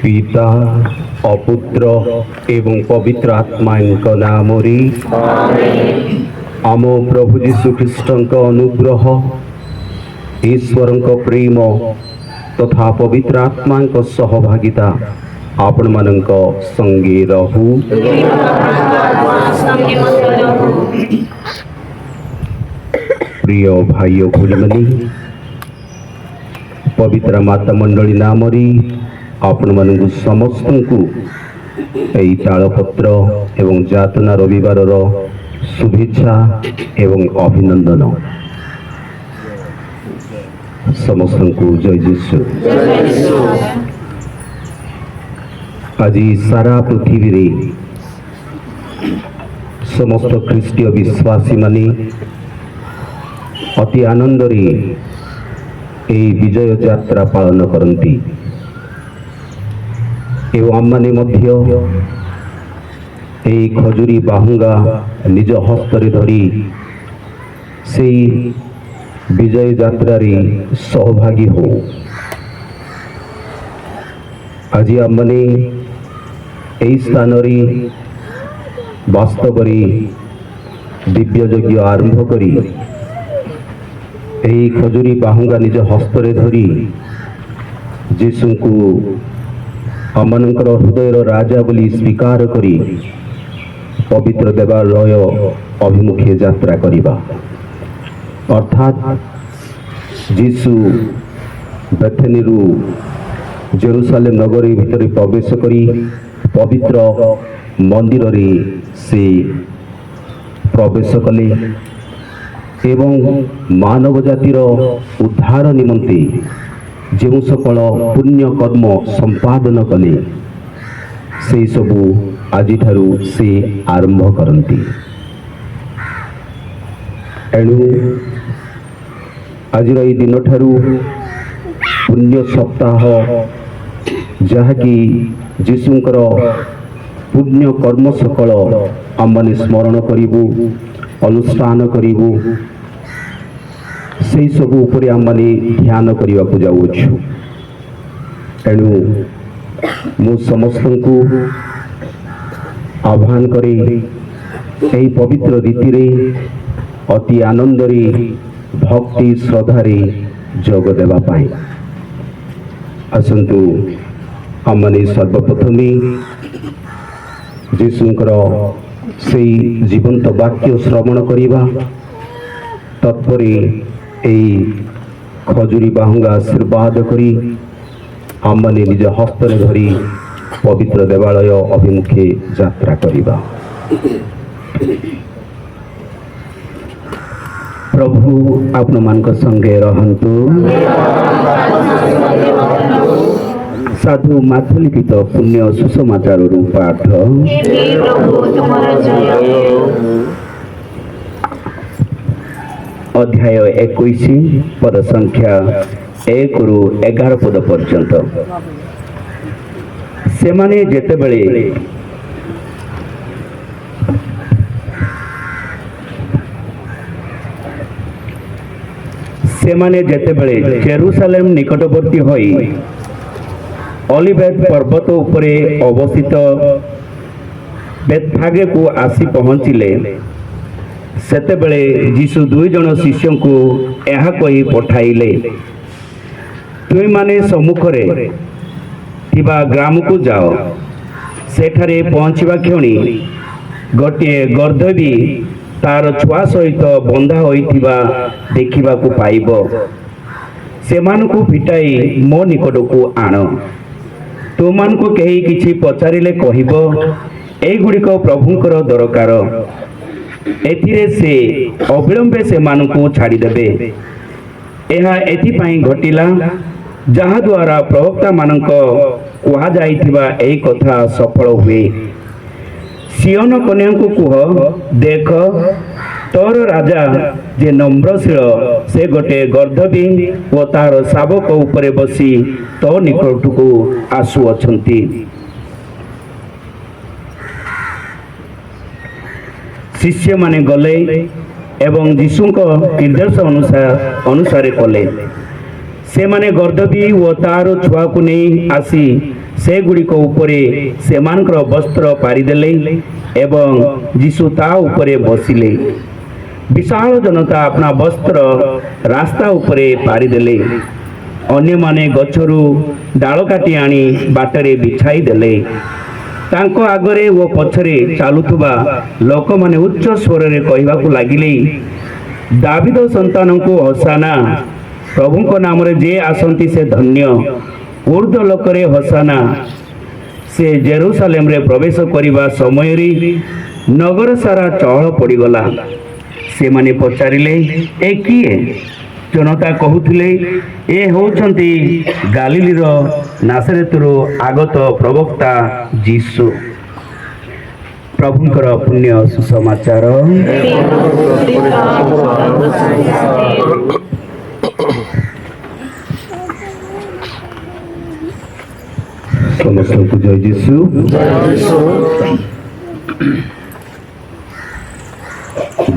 पिता अपुत्र एवं पवित्र आत्मा नामरी आम प्रभु जीशु ख्रीष्ट अनुग्रह ईश्वर प्रेम तथा पवित्र आत्मा सहभागिता आपण मानक संगे रहू। प्रिय भाई भूलमनी पवित्र माता मंडली नामरी आपण मानक समस्त को यही तालपत्र एवं जातना रविवार शुभेच्छा एवं अभिनंदन। समस्त को जय जीशु। आज सारा पृथ्वी रे समस्त ख्रीष्टीय विश्वासी माने अति आनंद रे एई विजय यात्रा पालन करती एवं आमने मध्य एई खजुरी बाहुंगा निज हस्तरे धरी से विजय यात्रा रे सहभागी हो। आज आमने एई स्थान रे वास्तव दिव्य यज्ञ आरंभ करी एई खजुरी बाहुंगा निज हस्तरे धरी जीशु को आमनकर हृदयर राजा बोली स्वीकार करी पवित्र देवालय अभिमुखे यात्रा करिबा अर्थात जीशु बेथेनीरु जेरुसालेम नगरी भितर प्रवेश करी पवित्र मंदिर रे से प्रवेश कले एवं मानव जातिर उद्धार निमंते जो सकल पुण्य कर्म संपादन कले से सबू आज से आरंभ करती। एणु आज दिन ठारू पुण्य सप्ताह जहाँकि जीशुंकर पुण्य कर्म सकल आमने स्मरण करिबु अनुष्ठान करिबु से सब उपरे आमने ध्यान करने को जाऊछु। एणु मु समस्त को आह्वान करे यही पवित्र रीति रे अति आनंद रे भक्ति श्रद्धा रे जोग देवा पाई आसंतु आमने सर्वप्रथमे जीशुंकर से जीवंत वाक्य श्रवण करिबा तत्परे एई खजुरी बाहुंगा आशीर्वाद करी आमने निज हस्तरे धरी पवित्र देवालय अभिमुखे यात्रा करिबा। प्रभु आपण मानक संगे रहंतु। साधु माथु लिखित पुण्य सुसमाचार पाठ। अध्याय 21 पद संख्या 1 रु 11 पद पर्यंत। सेमाने जेतेबेले जेरुसालेम निकटवर्ती होई ओलिवेट पर्वत उपरे अवस्थित बेथफागे को आसी पहुंचिले सेतेबेले जीशु 2 जन शिष्य को यह कही पठाइले तुम माने सम्मुखरे थिबा ग्राम को जाओ सेठारे पहुँचवा क्षणी गोटे गर्दभी तार छुआ सहित बंधा होइथिबा देखिबा को पाइब सेमान को पिटाई मो निकट को आण तुमान को कहीं किछि पचारिले कहिब एई गुड़िक प्रभुंकर दरकार एथिरे से अविलंबे से मानकु छाड़ी देबे। एहा एथिपाई घटिला जहा द्वारा प्रवक्ता मानक कुहा जाइथिबा एई कथा सफल हुए। सियोन कन्या को कुह देख तोर राजा जे नम्रशील से गोटे गर्दभी व तार शावक उपरे बसी तो निकट को आसु अछंती। शिष्य माने गले एवं जीशुंक निर्देश अनुसार कले ସେମାନେ ଗର୍ଦ୍ଦଭି ଓ ତାର ଛୁଆକୁ ନେଇ ଆସି ସେଗୁଡ଼ିକ ଉପରେ ସେମାନଙ୍କର ବସ୍ତ୍ର ପାରିଦେଲେ ଏବଂ ଯୀଶୁ ତା ଉପରେ ବସିଲେ। ବିଶାଳ ଜନତା ଆପଣା ବସ୍ତ୍ର ରାସ୍ତା ଉପରେ ପାରିଦେଲେ। ଅନ୍ୟମାନେ ଗଛରୁ ଡାଳ କାଟି ଆଣି ବାଟରେ ବିଛାଇ ଦେଲେ। ତାଙ୍କ ଆଗରେ ଓ ପଛରେ ଚାଲୁଥିବା ଲୋକମାନେ ଉଚ୍ଚ ସ୍ୱରରେ କହିବାକୁ ଲାଗିଲେ, ଦାବିଦ ସନ୍ତାନଙ୍କୁ ହୋଶାନା, ପ୍ରଭୁଙ୍କ ନାମରେ ଯେ ଆସନ୍ତି ସେ ଧନ୍ୟ। ଉର୍ଦ୍ଧ୍ୱ ଲୋକରେ ହୋଶାନା। ସେ ଜେରୁସାଲେମରେ ପ୍ରବେଶ କରିବା ସମୟରେ ନଗର ସାରା ଚହଳ ପଡ଼ିଗଲା। ସେମାନେ ପଚାରିଲେ, ଏ କିଏ? ଜନତା କହୁଥିଲେ, ଏ ହେଉଛନ୍ତି ଗାଲିଲୀର ନାସରେତରୁ ଆଗତ ପ୍ରବକ୍ତା ଯୀଶୁ। ପ୍ରଭୁଙ୍କର ପୁଣ୍ୟ ସୁସମାଚାର। ସମସ୍ତଙ୍କୁ ଜୟ ଯୀଶୁ।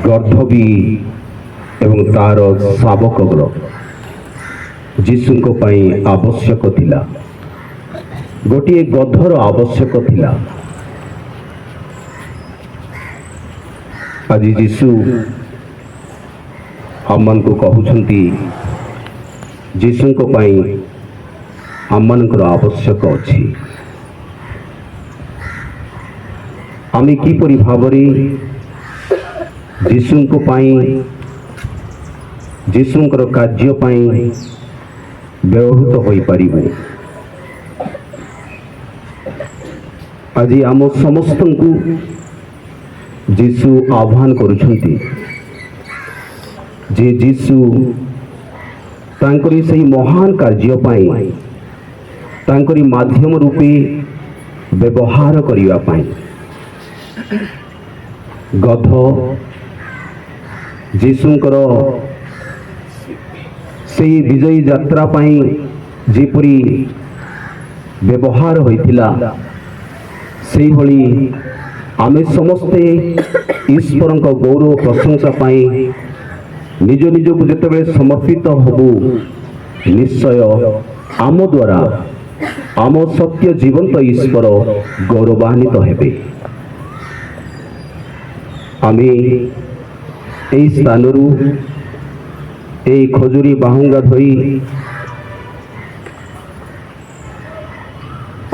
ଗର୍ଦ୍ଦଭି ଏବଂ ତାର ଶାବକଗଣ ଯୀଶୁଙ୍କ ପାଇଁ ଆବଶ୍ୟକ ଥିଲା। ଗୋଟିଏ ଗଧର ଆବଶ୍ୟକ ଥିଲା। ଆଜି ଯୀଶୁ ଆମମାନଙ୍କୁ କହୁଛନ୍ତି, ଯୀଶୁଙ୍କ ପାଇଁ ଆମମାନଙ୍କର ଆବଶ୍ୟକ ଅଛି। ଆମେ କିପରି ଭାବରେ ଯୀଶୁଙ୍କ ପାଇଁ, ଯୀଶୁଙ୍କର କାର୍ଯ୍ୟ ପାଇଁ ବ୍ୟବହୃତ ହୋଇପାରିବୁ। ଆଜି ଆମ ସମସ୍ତଙ୍କୁ ଯୀଶୁ ଆହ୍ୱାନ କରୁଛନ୍ତି ଯେ ଯୀଶୁ ତାଙ୍କରି ସେହି ମହାନ କାର୍ଯ୍ୟ ପାଇଁ ତାଙ୍କରି ମାଧ୍ୟମ ରୂପେ ବ୍ୟବହାର କରିବା ପାଇଁ। ଗଧ ଯୀଶୁଙ୍କର ସେହି ବିଜୟୀ ଯାତ୍ରା ପାଇଁ ଯେପରି ବ୍ୟବହାର ହୋଇଥିଲା, ସେଇଭଳି ଆମେ ସମସ୍ତେ ଈଶ୍ୱରଙ୍କ ଗୌରବ ପ୍ରଶଂସା ପାଇଁ ନିଜ ନିଜକୁ ଯେତେବେଳେ ସମର୍ପିତ ହେବୁ, ନିଶ୍ଚୟ ଆମ ଦ୍ୱାରା ଆମ ସତ୍ୟ ଜୀବନ୍ତ ଈଶ୍ୱର ଗୌରବାନ୍ୱିତ ହେବେ। ଆମେ এই ସ୍ଥାନରୁ এই ଖଜୁରୀ ବାହୁଙ୍ଗା ଧରି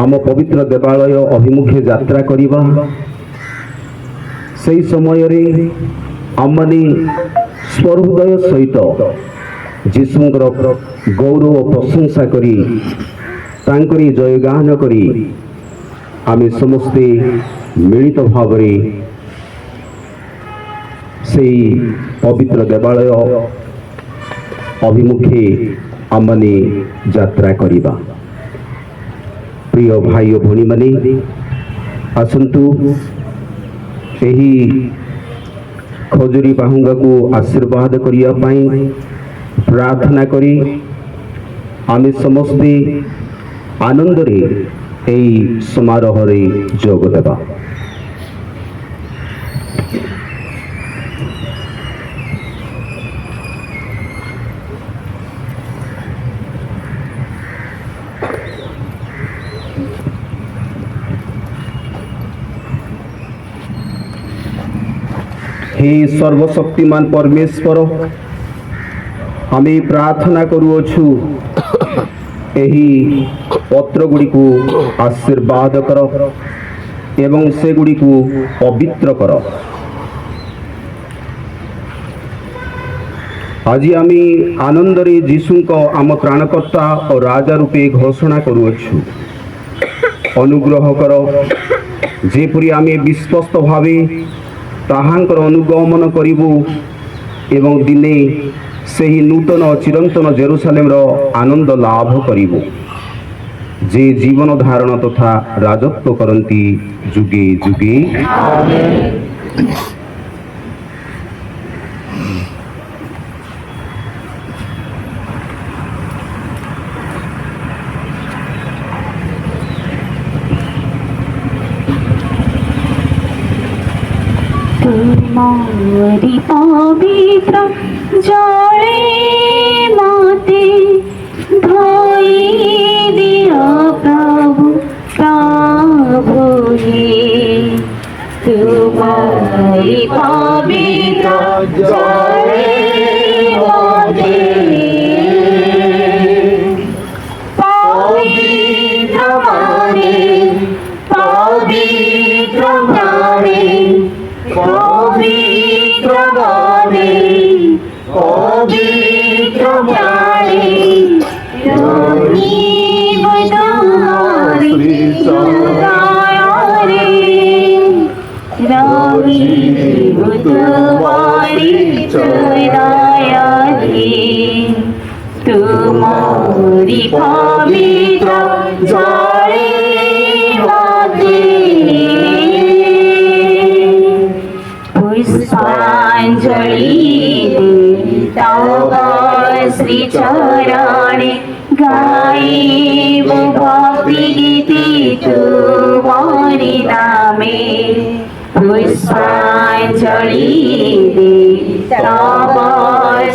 ଆମ ପବିତ୍ର ଦେବାଳୟ ଅଭିମୁଖେ ଯାତ୍ରା କରିବା। ସେହି ସମୟରେ ଆମମାନେ ସ୍ୱହୃଦୟ ସହିତ ଯୀଶୁଙ୍କର ଗୌରବ ପ୍ରଶଂସା କରି ତାଙ୍କରି ଜୟଗାନ କରି ଆମେ ସମସ୍ତେ ମିଳିତ ଭାବରେ ସେହି ପବିତ୍ର ଦେବାଳୟ ଅଭିମୁଖେ ଆମମାନେ ଯାତ୍ରା କରିବା। ପ୍ରିୟ ଭାଇ ଓ ଭଉଣୀମାନେ, ଆସନ୍ତୁ ଏହି ଖଜୁରୀ ବାହୁଙ୍ଗାକୁ ଆଶୀର୍ବାଦ କରିବା ପାଇଁ ପ୍ରାର୍ଥନା କରି ଆମେ ସମସ୍ତେ ଆନନ୍ଦରେ ଏହି ସମାରୋହରେ ଯୋଗ ଦେବା। हे सर्वशक्तिमान परमेश्वर, आमे प्रार्थना करूछु एही पत्र गुड़ी को आशीर्वाद कर एवं से गुड़ी को पवित्र कर। आज आमे आनंदरे जीशुको आम त्राणकर्ता और राजा रूपे घोषणा करूछु। अनुग्रह कर जेपरि आमे विश्वस्त भावे ताहांकर अनुगमन करिबु एवं दिने सही नूतन चिरंतन जेरुसालेम रो आनंद लाभ करिबु, जे जीवन धारण तथा राजत्व करंती जुगे जुगे। आमेन। तुम्हारी पवित्र जले माते दिया प्रभु प्रभु हे तुम्हारी पवित्र जय बोले पवित्र माने पवित्र माने पवित्र माने पवित्र माने रवि बदारी चुराया रे रवि बदारी चुराया रे तुम्हारी पवित्र जय पुष्पांजलि तव श्री चरणे गाइब भक्ति गीति तुम्हारी नामे पुष्पांजलि तव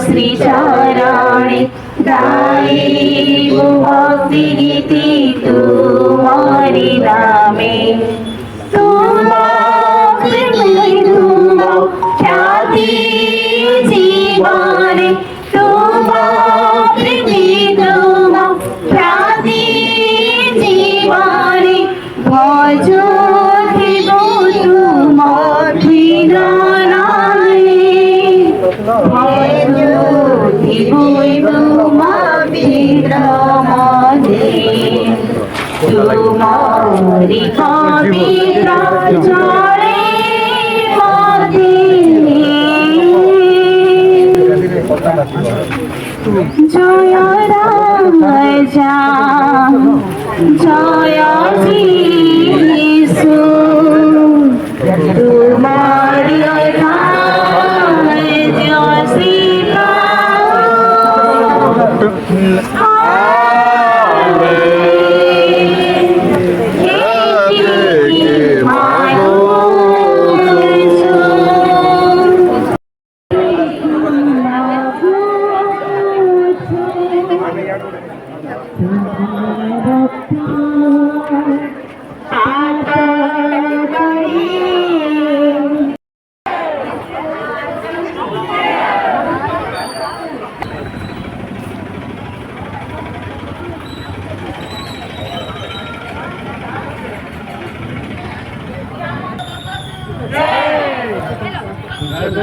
श्री चरणे गाइब भक्ति गीति तुम्हारी नामे ख्याति जीवाने ख्याति जीवाने भजो तुम तुम्हारी पवित्र जय जय राजा जय यीशु तुम्हारी जय श्री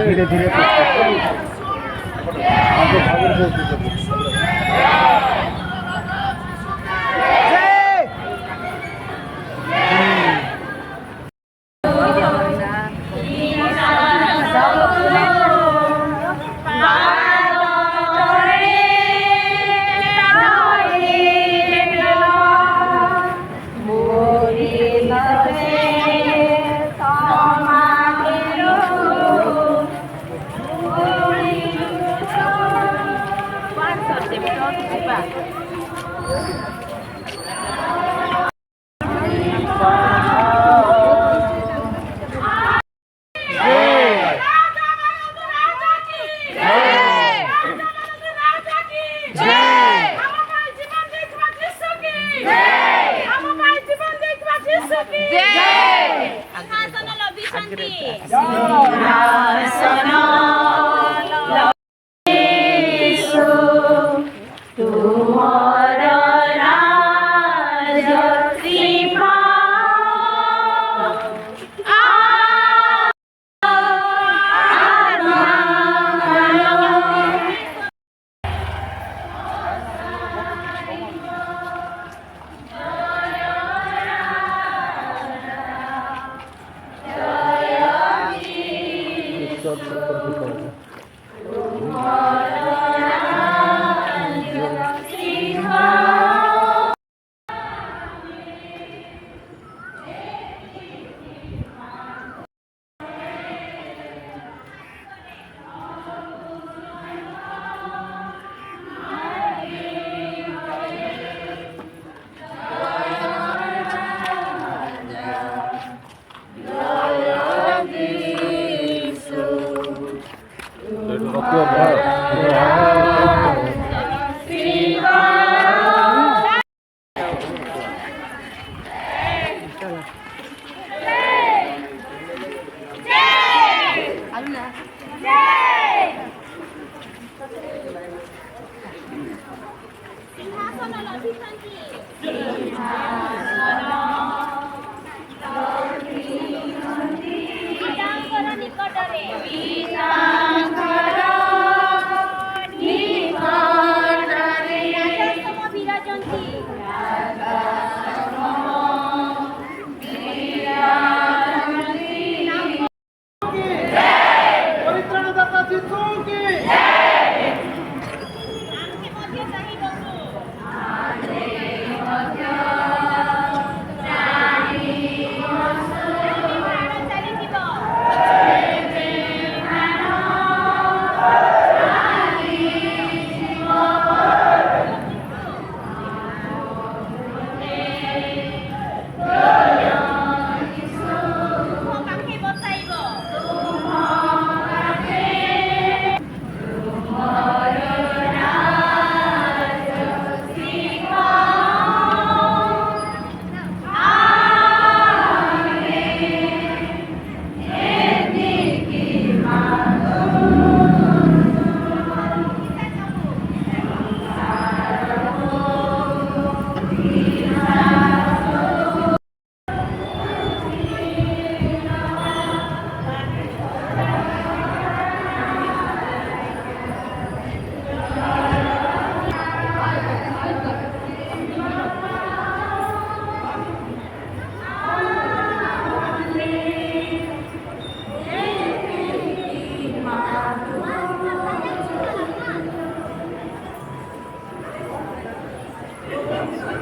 धीरे धीरे Thank you. ପିତାଙ୍କର ନିକଟରେ ରାଜସମ ବିରାଜନ୍ତି ପରିତ୍ରାଣଦାତା ଯୀଶୁ କି ଆମ୍ଭେ ମଧ୍ୟ ଚାହିଁବାକୁ ପ୍ରାଣ ଚାଲିଯିବ ତୁମ ପାଖେ ବସାଇବ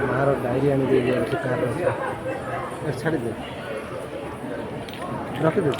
ମାର ଡାଇରୀ ଆଣି ଦେଇ ଯାଉଛି କାହାର ଛାଡ଼ିଦେ ରଖିଦେ